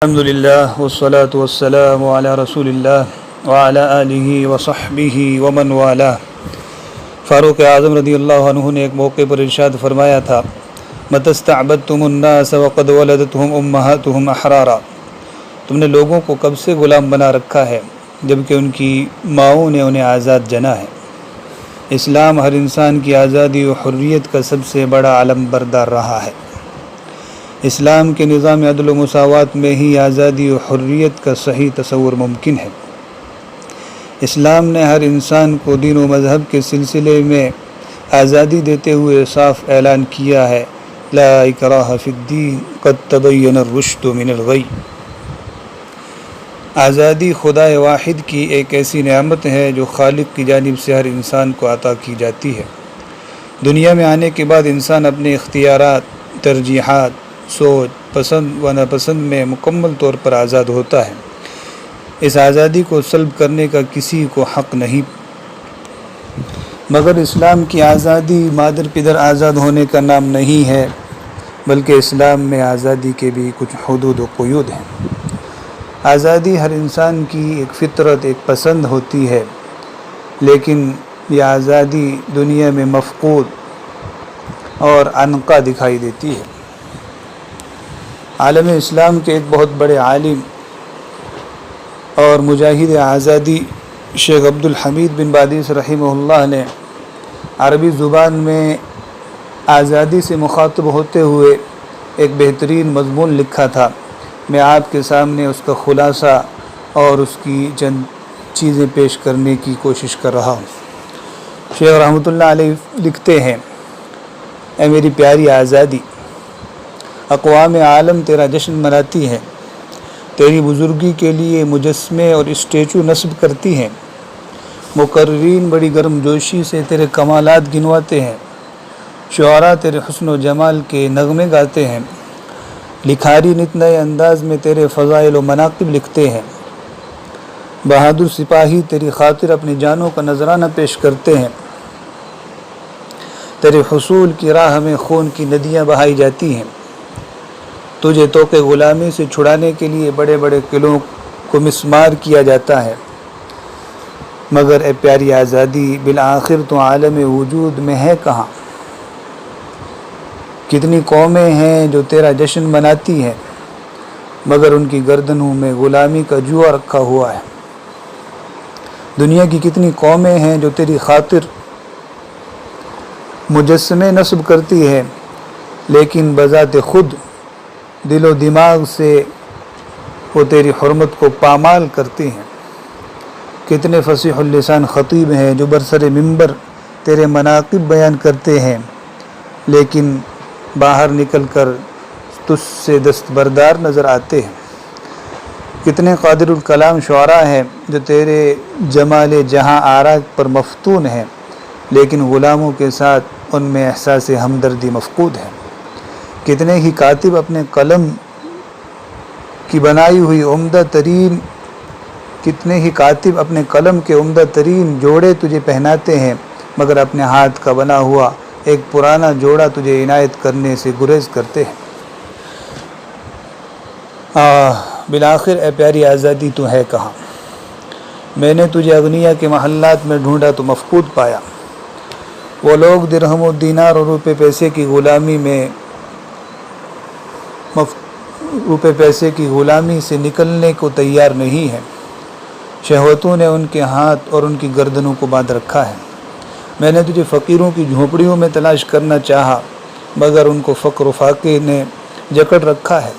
الحمد للہ والصلاة والسلام علی رسول اللہ وعلی آلہ وصحبہ ومن والہ۔ فاروق اعظم رضی اللہ عنہ نے ایک موقع پر ارشاد فرمایا تھا، متی استعبدتم الناس وقد ولدتهم امہاتهم احرارا۔ تم نے لوگوں کو کب سے غلام بنا رکھا ہے جبکہ ان کی ماؤں نے انہیں آزاد جنا ہے۔ اسلام ہر انسان کی آزادی و حریت کا سب سے بڑا علم بردار رہا ہے۔ اسلام کے نظام عدل و مساوات میں ہی آزادی و حریت کا صحیح تصور ممکن ہے۔ اسلام نے ہر انسان کو دین و مذہب کے سلسلے میں آزادی دیتے ہوئے صاف اعلان کیا ہے، لا اکراہ فی الدین قد تبین الرشد من الغی۔ آزادی خدا واحد کی ایک ایسی نعمت ہے جو خالق کی جانب سے ہر انسان کو عطا کی جاتی ہے۔ دنیا میں آنے کے بعد انسان اپنے اختیارات، ترجیحات، سوچ، پسند و ناپسند میں مکمل طور پر آزاد ہوتا ہے۔ اس آزادی کو سلب کرنے کا کسی کو حق نہیں، مگر اسلام کی آزادی مادر پدر آزاد ہونے کا نام نہیں ہے، بلکہ اسلام میں آزادی کے بھی کچھ حدود و قیود ہیں۔ آزادی ہر انسان کی ایک فطرت، ایک پسند ہوتی ہے، لیکن یہ آزادی دنیا میں مفقود اور عنقا دکھائی دیتی ہے۔ عالم اسلام کے ایک بہت بڑے عالم اور مجاہد آزادی شیخ عبدالحمید بن بادیس رحمہ اللہ نے عربی زبان میں آزادی سے مخاطب ہوتے ہوئے ایک بہترین مضمون لکھا تھا۔ میں آپ کے سامنے اس کا خلاصہ اور اس کی چند چیزیں پیش کرنے کی کوشش کر رہا ہوں۔ شیخ رحمۃ اللہ علیہ لکھتے ہیں، اے میری پیاری آزادی، اقوام عالم تیرا جشن مناتی ہیں، تیری بزرگی کے لیے مجسمے اور اسٹیچو نصب کرتی ہیں، مقررین بڑی گرم جوشی سے تیرے کمالات گنواتے ہیں، شعراء تیرے حسن و جمال کے نغمے گاتے ہیں، لکھاری نت نئے انداز میں تیرے فضائل و مناقب لکھتے ہیں، بہادر سپاہی تیری خاطر اپنی جانوں کا نذرانہ پیش کرتے ہیں، تیرے حصول کی راہ میں خون کی ندیاں بہائی جاتی ہیں، تجھے طوق غلامی سے چھڑانے کے لیے بڑے بڑے قلعوں کو مسمار کیا جاتا ہے، مگر اے پیاری آزادی، بالآخر تو عالم وجود میں ہے کہاں؟ کتنی قومیں ہیں جو تیرا جشن مناتی ہیں، مگر ان کی گردنوں میں غلامی کا جوا رکھا ہوا ہے۔ دنیا کی کتنی قومیں ہیں جو تیری خاطر مجسمے نصب کرتی ہے، لیکن بذات خود دل و دماغ سے وہ تیری حرمت کو پامال کرتی ہیں۔ کتنے فصیح اللسان خطیب ہیں جو برسر منبر تیرے مناقب بیان کرتے ہیں، لیکن باہر نکل کر تجھ سے دستبردار نظر آتے ہیں۔ کتنے قادر الکلام شعراء ہیں جو تیرے جمال جہاں آرا پر مفتون ہیں، لیکن غلاموں کے ساتھ ان میں احساس ہمدردی مفقود ہے۔ کتنے ہی کاتب اپنے قلم کی بنائی ہوئی اپنے قلم کے عمدہ ترین جوڑے تجھے پہناتے ہیں، مگر اپنے ہاتھ کا بنا ہوا ایک پرانا جوڑا تجھے عنایت کرنے سے گریز کرتے ہیں۔ بالآخر اے پیاری آزادی تو ہے کہاں؟ میں نے تجھے اغنیا کے محلات میں ڈھونڈا تو مفقود پایا۔ وہ لوگ درہم و دینار اور روپے پیسے کی غلامی سے نکلنے کو تیار نہیں ہے۔ شہوتوں نے ان کے ہاتھ اور ان کی گردنوں کو باندھ رکھا ہے۔ میں نے تجھے فقیروں کی جھونپڑیوں میں تلاش کرنا چاہا، مگر ان کو فقر و فاقے نے جکڑ رکھا ہے۔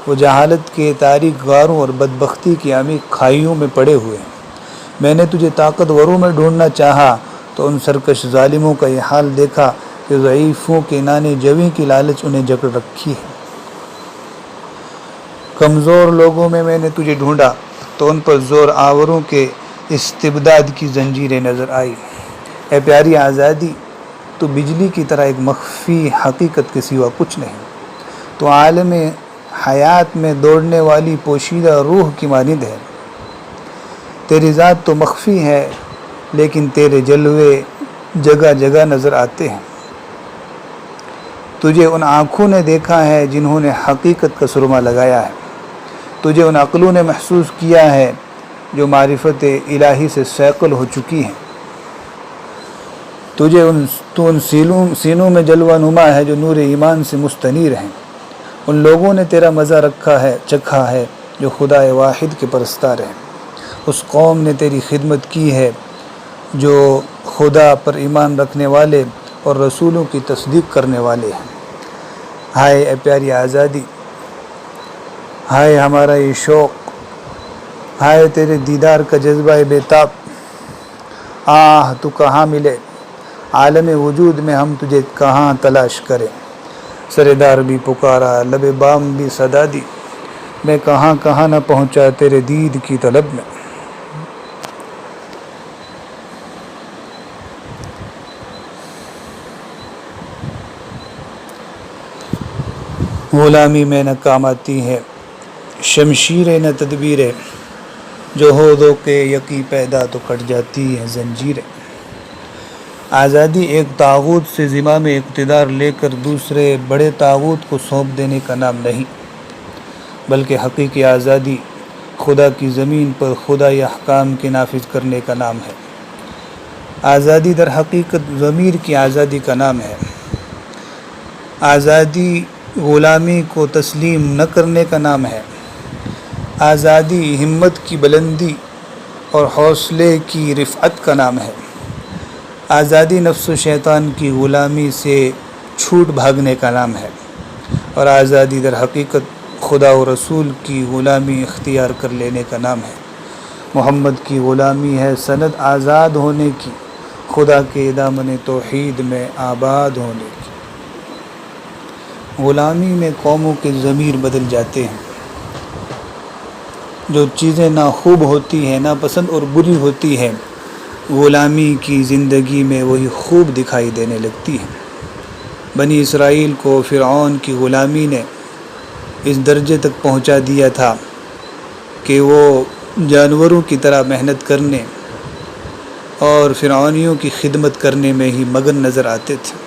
وہ جہالت کے تاریک غاروں اور بدبختی کی عمیق کھائیوں میں پڑے ہوئے ہیں۔ میں نے تجھے طاقتوروں میں ڈھونڈنا چاہا تو ان سرکش ظالموں کا یہ حال دیکھا کہ ضعیفوں کے نانے جویں کی لالچ انہیں جکڑ رکھی ہے۔ کمزور لوگوں میں نے تجھے ڈھونڈا تو ان پر زور آوروں کے استبداد کی زنجیریں نظر آئی۔ اے پیاری آزادی، تو بجلی کی طرح ایک مخفی حقیقت کے سوا کچھ نہیں۔ تو عالم حیات میں دوڑنے والی پوشیدہ روح کی مانند ہے۔ تیری ذات تو مخفی ہے، لیکن تیرے جلوے جگہ جگہ نظر آتے ہیں۔ تجھے ان آنکھوں نے دیکھا ہے جنہوں نے حقیقت کا سرما لگایا ہے۔ تجھے ان عقلوں نے محسوس کیا ہے جو معرفت الہی سے سیقل ہو چکی ہیں۔ تو ان سینوں میں جلوہ نما ہے جو نور ایمان سے مستنیر ہیں۔ ان لوگوں نے تیرا مزہ چکھا ہے جو خدا واحد کے پرستار ہیں۔ اس قوم نے تیری خدمت کی ہے جو خدا پر ایمان رکھنے والے اور رسولوں کی تصدیق کرنے والے ہیں۔ ہائے اے پیاری آزادی، ہائے ہمارا یہ شوق، ہائے تیرے دیدار کا جذبہ بے تاب۔ آہ تو کہاں ملے، عالم وجود میں ہم تجھے کہاں تلاش کریں۔ سردار بھی پکارا، لب بام بھی صدا دی، میں کہاں کہاں نہ پہنچا تیرے دید کی طلب میں۔ غلامی میں نہ کام آتی ہے شمشیریں نہ تدبیریں، جو ہو دو کے یقی پیدا تو کٹ جاتی ہے زنجیریں۔ آزادی ایک طاغوت سے زمام اقتدار لے کر دوسرے بڑے طاغوت کو سونپ دینے کا نام نہیں، بلکہ حقیقی آزادی خدا کی زمین پر خدائی احکام کے نافذ کرنے کا نام ہے۔ آزادی در حقیقت ضمیر کی آزادی کا نام ہے۔ آزادی غلامی کو تسلیم نہ کرنے کا نام ہے۔ آزادی ہمت کی بلندی اور حوصلے کی رفعت کا نام ہے۔ آزادی نفس و شیطان کی غلامی سے چھوٹ بھاگنے کا نام ہے، اور آزادی در حقیقت خدا و رسول کی غلامی اختیار کر لینے کا نام ہے۔ محمد کی غلامی ہے سند آزاد ہونے کی، خدا کے دامن توحید میں آباد ہونے کی۔ غلامی میں قوموں کے ضمیر بدل جاتے ہیں۔ جو چیزیں ناخوب ہوتی ہیں، ناپسند اور بری ہوتی ہیں، غلامی کی زندگی میں وہی خوب دکھائی دینے لگتی ہیں۔ بنی اسرائیل کو فرعون کی غلامی نے اس درجے تک پہنچا دیا تھا کہ وہ جانوروں کی طرح محنت کرنے اور فرعونیوں کی خدمت کرنے میں ہی مگن نظر آتے تھے،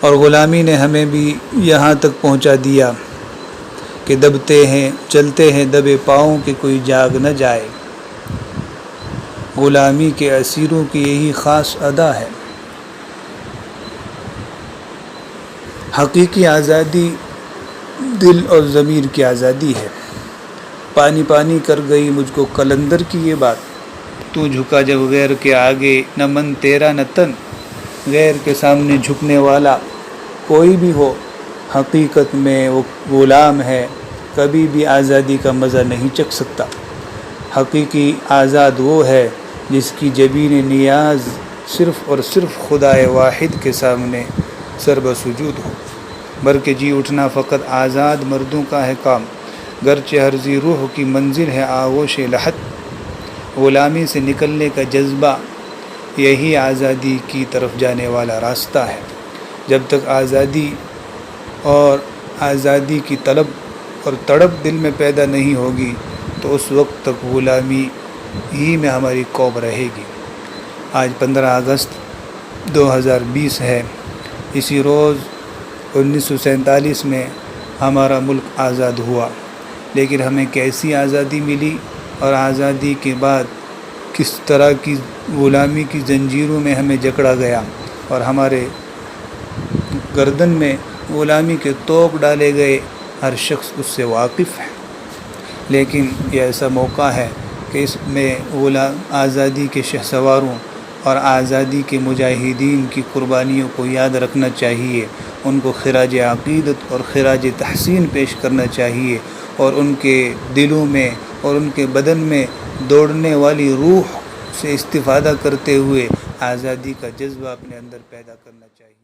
اور غلامی نے ہمیں بھی یہاں تک پہنچا دیا کہ دبتے ہیں چلتے ہیں دبے پاؤں کہ کوئی جاگ نہ جائے۔ غلامی کے اسیروں کی یہی خاص ادا ہے۔ حقیقی آزادی دل اور ضمیر کی آزادی ہے۔ پانی پانی کر گئی مجھ کو قلندر کی یہ بات، تو جھکا جب غیر کے آگے، نہ من تیرا نہ تن، غیر کے سامنے جھکنے والا کوئی بھی ہو، حقیقت میں وہ غلام ہے، کبھی بھی آزادی کا مزہ نہیں چکھ سکتا۔ حقیقی آزاد وہ ہے جس کی جبین نیاز صرف اور صرف خدا واحد کے سامنے سر بسجود ہو۔ برکہ جی اٹھنا فقط آزاد مردوں کا ہے کام، گرچہ ہرزی روح کی منزل ہے آغوش لحد۔ غلامی سے نکلنے کا جذبہ یہی آزادی کی طرف جانے والا راستہ ہے۔ جب تک آزادی اور آزادی کی طلب اور تڑپ دل میں پیدا نہیں ہوگی تو اس وقت تک غلامی ہی میں ہماری قوم رہے گی۔ آج 15 اگست 2020 ہے۔ اسی روز 1947 میں ہمارا ملک آزاد ہوا، لیکن ہمیں کیسی آزادی ملی اور آزادی کے بعد کس طرح کی غلامی کی زنجیروں میں ہمیں جکڑا گیا اور ہمارے گردن میں غلامی کے توق ڈالے گئے، ہر شخص اس سے واقف ہے۔ لیکن یہ ایسا موقع ہے کہ اس میں آزادی کے شہسواروں اور آزادی کے مجاہدین کی قربانیوں کو یاد رکھنا چاہیے، ان کو خراج عقیدت اور خراج تحسین پیش کرنا چاہیے، اور ان کے دلوں میں اور ان کے بدن میں دوڑنے والی روح سے استفادہ کرتے ہوئے آزادی کا جذبہ اپنے اندر پیدا کرنا چاہیے۔